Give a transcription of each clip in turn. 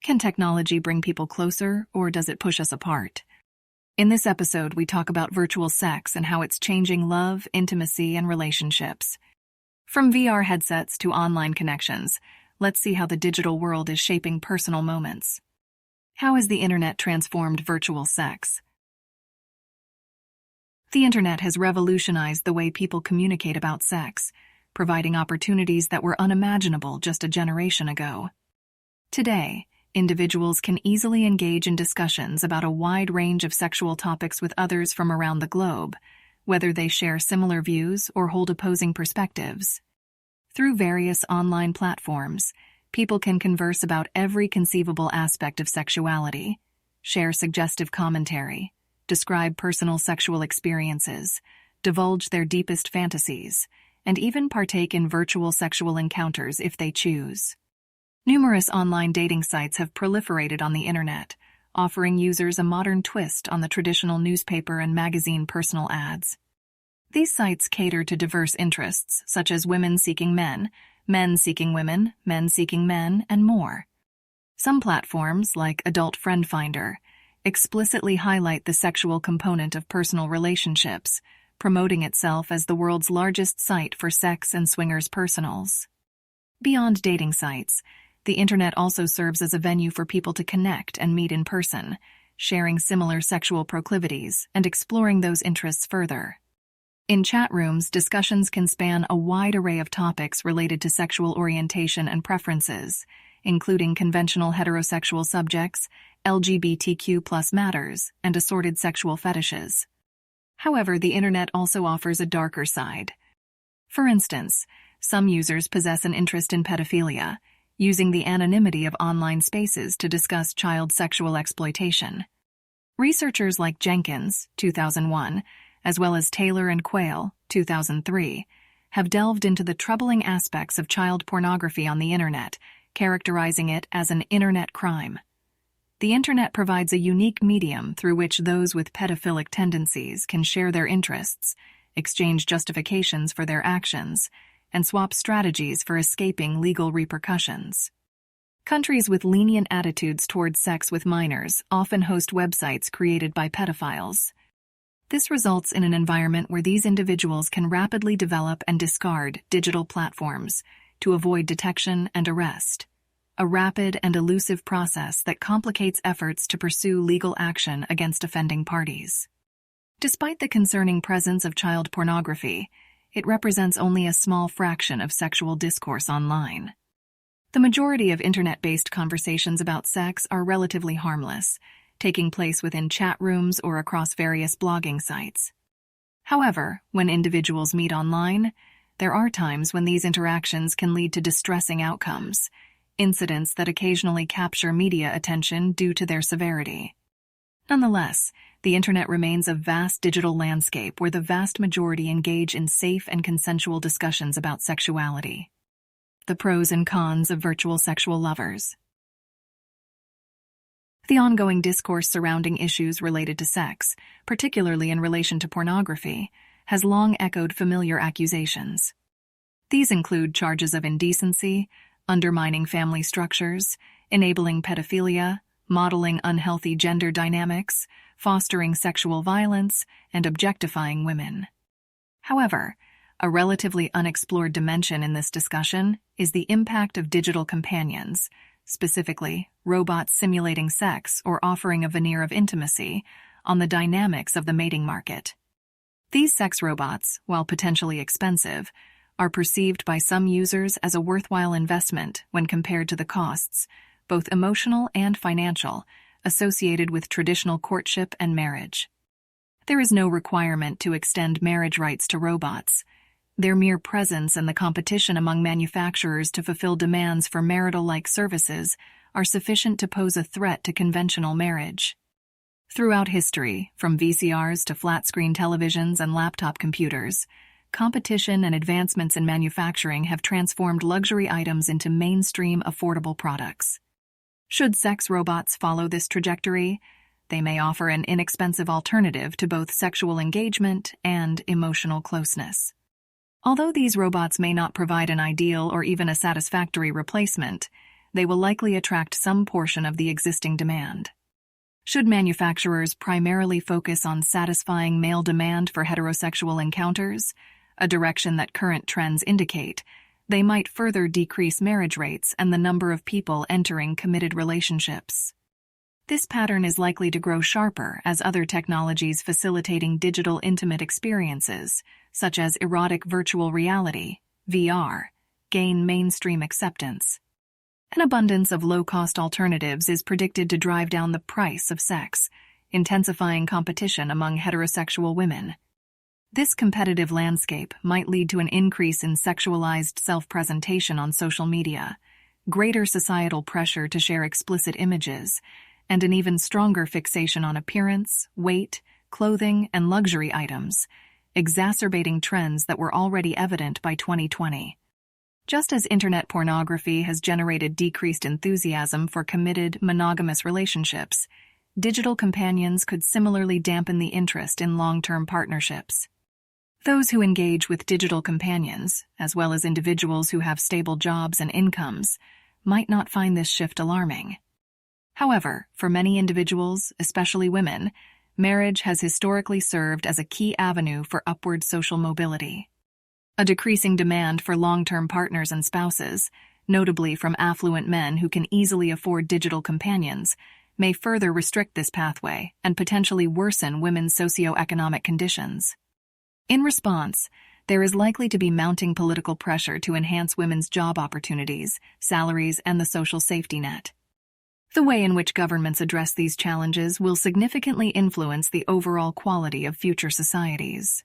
Can technology bring people closer, or does it push us apart? In this episode, we talk about virtual sex and how it's changing love, intimacy, and relationships. From VR headsets to online connections, let's see how the digital world is shaping personal moments. How has the internet transformed virtual sex? The internet has revolutionized the way people communicate about sex, providing opportunities that were unimaginable just a generation ago. Today, individuals can easily engage in discussions about a wide range of sexual topics with others from around the globe, whether they share similar views or hold opposing perspectives. Through various online platforms, people can converse about every conceivable aspect of sexuality, share suggestive commentary, describe personal sexual experiences, divulge their deepest fantasies, and even partake in virtual sexual encounters if they choose. Numerous online dating sites have proliferated on the internet, offering users a modern twist on the traditional newspaper and magazine personal ads. These sites cater to diverse interests, such as women seeking men seeking women, men seeking men, and more. Some platforms, like Adult Friend Finder, explicitly highlight the sexual component of personal relationships, promoting itself as the world's largest site for sex and swingers personals. Beyond dating sites, the internet also serves as a venue for people to connect and meet in person, sharing similar sexual proclivities and exploring those interests further. In chat rooms, discussions can span a wide array of topics related to sexual orientation and preferences, including conventional heterosexual subjects, LGBTQ+ matters, and assorted sexual fetishes. However, the internet also offers a darker side. For instance, some users possess an interest in pedophilia, using the anonymity of online spaces to discuss child sexual exploitation. Researchers like Jenkins, 2001, as well as Taylor and Quayle, 2003, have delved into the troubling aspects of child pornography on the internet, characterizing it as an internet crime. The internet provides a unique medium through which those with pedophilic tendencies can share their interests, exchange justifications for their actions, and swap strategies for escaping legal repercussions. Countries with lenient attitudes towards sex with minors often host websites created by pedophiles. This results in an environment where these individuals can rapidly develop and discard digital platforms to avoid detection and arrest, a rapid and elusive process that complicates efforts to pursue legal action against offending parties. Despite the concerning presence of child pornography, it represents only a small fraction of sexual discourse online. The majority of internet-based conversations about sex are relatively harmless, taking place within chat rooms or across various blogging sites. However, when individuals meet online, there are times when these interactions can lead to distressing outcomes, incidents that occasionally capture media attention due to their severity. Nonetheless, the internet remains a vast digital landscape where the vast majority engage in safe and consensual discussions about sexuality. The pros and cons of virtual sexual lovers. The ongoing discourse surrounding issues related to sex, particularly in relation to pornography, has long echoed familiar accusations. These include charges of indecency, undermining family structures, enabling pedophilia, modeling unhealthy gender dynamics, fostering sexual violence, and objectifying women. However, a relatively unexplored dimension in this discussion is the impact of digital companions, specifically robots simulating sex or offering a veneer of intimacy, on the dynamics of the mating market. These sex robots, while potentially expensive, are perceived by some users as a worthwhile investment when compared to the costs, both emotional and financial, associated with traditional courtship and marriage. There is no requirement to extend marriage rights to robots. Their mere presence and the competition among manufacturers to fulfill demands for marital-like services are sufficient to pose a threat to conventional marriage. Throughout history, from VCRs to flat-screen televisions and laptop computers, competition and advancements in manufacturing have transformed luxury items into mainstream, affordable products. Should sex robots follow this trajectory, they may offer an inexpensive alternative to both sexual engagement and emotional closeness. Although these robots may not provide an ideal or even a satisfactory replacement, they will likely attract some portion of the existing demand. Should manufacturers primarily focus on satisfying male demand for heterosexual encounters, a direction that current trends indicate, they might further decrease marriage rates and the number of people entering committed relationships. This pattern is likely to grow sharper as other technologies facilitating digital intimate experiences, such as erotic virtual reality, VR, gain mainstream acceptance. An abundance of low-cost alternatives is predicted to drive down the price of sex, intensifying competition among heterosexual women. This competitive landscape might lead to an increase in sexualized self-presentation on social media, greater societal pressure to share explicit images, and an even stronger fixation on appearance, weight, clothing, and luxury items, exacerbating trends that were already evident by 2020. Just as internet pornography has generated decreased enthusiasm for committed, monogamous relationships, digital companions could similarly dampen the interest in long-term partnerships. Those who engage with digital companions, as well as individuals who have stable jobs and incomes, might not find this shift alarming. However, for many individuals, especially women, marriage has historically served as a key avenue for upward social mobility. A decreasing demand for long-term partners and spouses, notably from affluent men who can easily afford digital companions, may further restrict this pathway and potentially worsen women's socioeconomic conditions. In response, there is likely to be mounting political pressure to enhance women's job opportunities, salaries, and the social safety net. The way in which governments address these challenges will significantly influence the overall quality of future societies.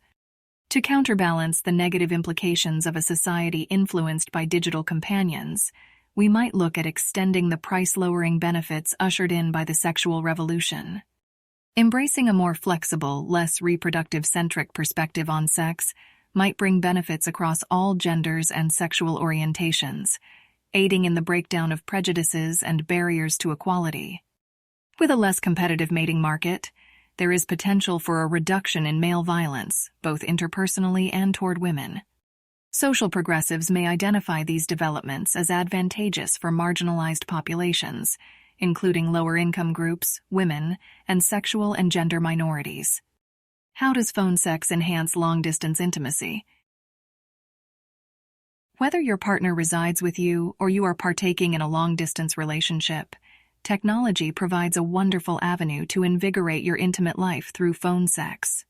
To counterbalance the negative implications of a society influenced by digital companions, we might look at extending the price-lowering benefits ushered in by the sexual revolution. Embracing a more flexible, less reproductive-centric perspective on sex might bring benefits across all genders and sexual orientations, aiding in the breakdown of prejudices and barriers to equality. With a less competitive mating market, there is potential for a reduction in male violence, both interpersonally and toward women. Social progressives may identify these developments as advantageous for marginalized populations, including lower-income groups, women, and sexual and gender minorities. How does phone sex enhance long-distance intimacy? Whether your partner resides with you or you are partaking in a long-distance relationship, technology provides a wonderful avenue to invigorate your intimate life through phone sex.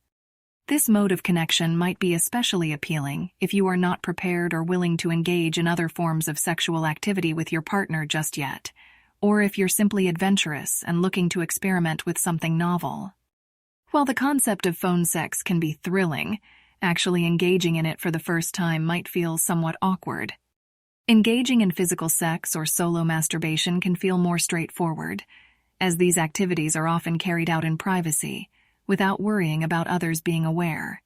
This mode of connection might be especially appealing if you are not prepared or willing to engage in other forms of sexual activity with your partner just yet, or if you're simply adventurous and looking to experiment with something novel. While the concept of phone sex can be thrilling, actually engaging in it for the first time might feel somewhat awkward. Engaging in physical sex or solo masturbation can feel more straightforward, as these activities are often carried out in privacy, without worrying about others being aware.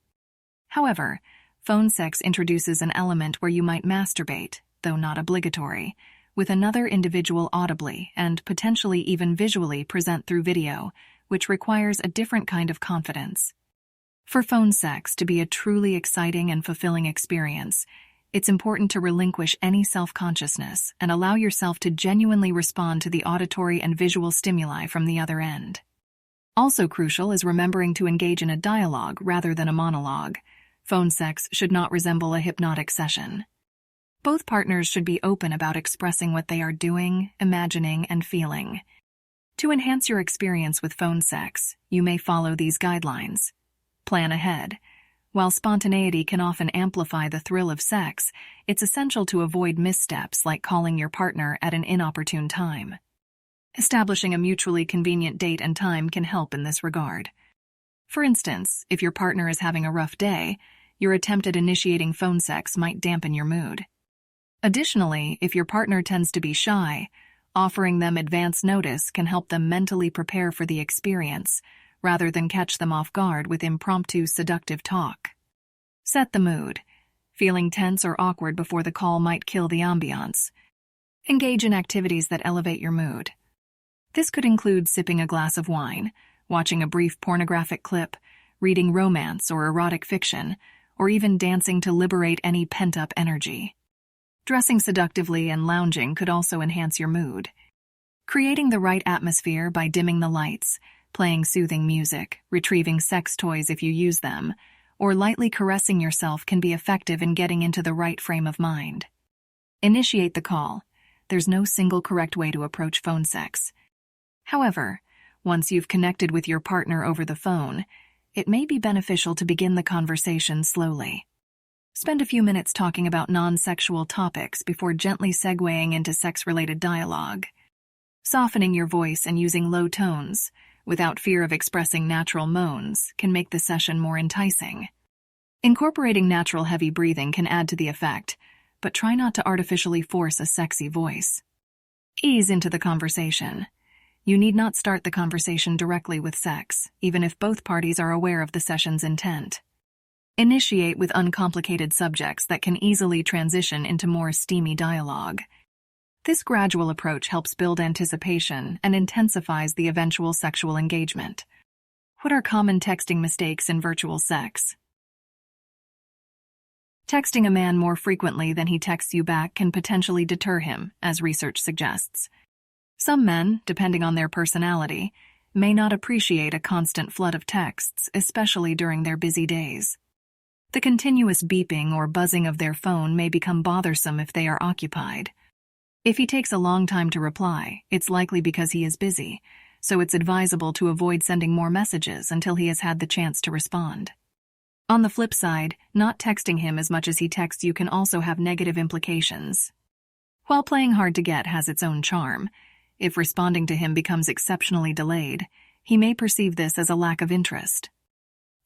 However, phone sex introduces an element where you might masturbate, though not obligatory, with another individual audibly and potentially even visually present through video, which requires a different kind of confidence. For phone sex to be a truly exciting and fulfilling experience, it's important to relinquish any self-consciousness and allow yourself to genuinely respond to the auditory and visual stimuli from the other end. Also crucial is remembering to engage in a dialogue rather than a monologue. Phone sex should not resemble a hypnotic session. Both partners should be open about expressing what they are doing, imagining, and feeling. To enhance your experience with phone sex, you may follow these guidelines. Plan ahead. While spontaneity can often amplify the thrill of sex, it's essential to avoid missteps like calling your partner at an inopportune time. Establishing a mutually convenient date and time can help in this regard. For instance, if your partner is having a rough day, your attempt at initiating phone sex might dampen your mood. Additionally, if your partner tends to be shy, offering them advance notice can help them mentally prepare for the experience, rather than catch them off guard with impromptu seductive talk. Set the mood. Feeling tense or awkward before the call might kill the ambiance. Engage in activities that elevate your mood. This could include sipping a glass of wine, watching a brief pornographic clip, reading romance or erotic fiction, or even dancing to liberate any pent-up energy. Dressing seductively and lounging could also enhance your mood. Creating the right atmosphere by dimming the lights, playing soothing music, retrieving sex toys if you use them, or lightly caressing yourself can be effective in getting into the right frame of mind. Initiate the call. There's no single correct way to approach phone sex. However, once you've connected with your partner over the phone, it may be beneficial to begin the conversation slowly. Spend a few minutes talking about non-sexual topics before gently segueing into sex-related dialogue. Softening your voice and using low tones, without fear of expressing natural moans, can make the session more enticing. Incorporating natural heavy breathing can add to the effect, but try not to artificially force a sexy voice. Ease into the conversation. You need not start the conversation directly with sex, even if both parties are aware of the session's intent. Initiate with uncomplicated subjects that can easily transition into more steamy dialogue. This gradual approach helps build anticipation and intensifies the eventual sexual engagement. What are common texting mistakes in virtual sex? Texting a man more frequently than he texts you back can potentially deter him, as research suggests. Some men, depending on their personality, may not appreciate a constant flood of texts, especially during their busy days. The continuous beeping or buzzing of their phone may become bothersome if they are occupied. If he takes a long time to reply, it's likely because he is busy, so it's advisable to avoid sending more messages until he has had the chance to respond. On the flip side, not texting him as much as he texts you can also have negative implications. While playing hard to get has its own charm, if responding to him becomes exceptionally delayed, he may perceive this as a lack of interest.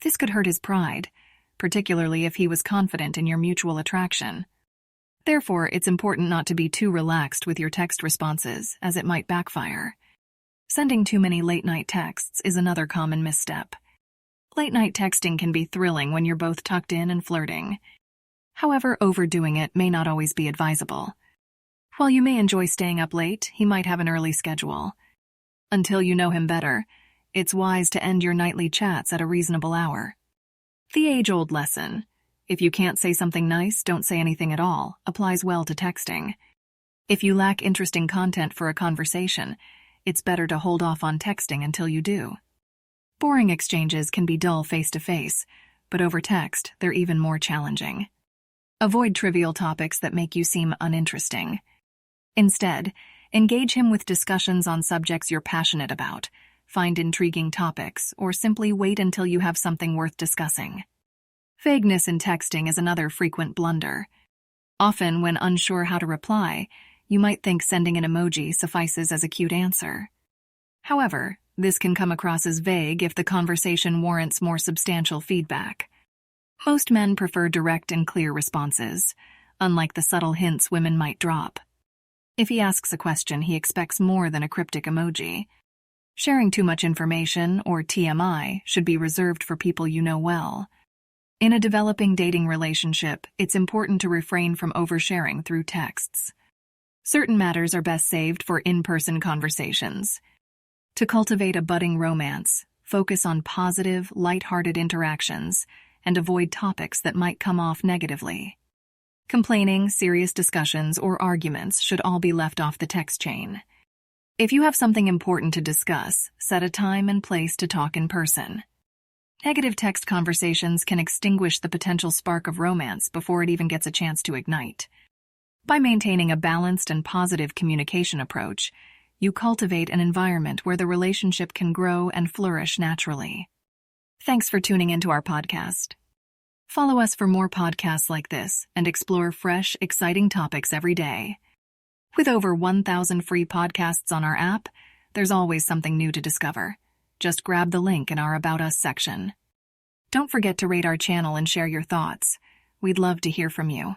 This could hurt his pride, particularly if he was confident in your mutual attraction. Therefore, it's important not to be too relaxed with your text responses, as it might backfire. Sending too many late-night texts is another common misstep. Late-night texting can be thrilling when you're both tucked in and flirting. However, overdoing it may not always be advisable. While you may enjoy staying up late, he might have an early schedule. Until you know him better, it's wise to end your nightly chats at a reasonable hour. The age-old lesson, if you can't say something nice, don't say anything at all, applies well to texting. If you lack interesting content for a conversation, it's better to hold off on texting until you do. Boring exchanges can be dull face-to-face, but over text, they're even more challenging. Avoid trivial topics that make you seem uninteresting. Instead, engage him with discussions on subjects you're passionate about, find intriguing topics, or simply wait until you have something worth discussing. Vagueness in texting is another frequent blunder. Often, when unsure how to reply, you might think sending an emoji suffices as a cute answer. However, this can come across as vague if the conversation warrants more substantial feedback. Most men prefer direct and clear responses, unlike the subtle hints women might drop. If he asks a question, he expects more than a cryptic emoji. Sharing too much information, or TMI, should be reserved for people you know well. In a developing dating relationship, it's important to refrain from oversharing through texts. Certain matters are best saved for in-person conversations. To cultivate a budding romance, focus on positive, light-hearted interactions and avoid topics that might come off negatively. Complaining, serious discussions, or arguments should all be left off the text chain. If you have something important to discuss, set a time and place to talk in person. Negative text conversations can extinguish the potential spark of romance before it even gets a chance to ignite. By maintaining a balanced and positive communication approach, you cultivate an environment where the relationship can grow and flourish naturally. Thanks for tuning into our podcast. Follow us for more podcasts like this and explore fresh, exciting topics every day. With over 1,000 free podcasts on our app, there's always something new to discover. Just grab the link in our About Us section. Don't forget to rate our channel and share your thoughts. We'd love to hear from you.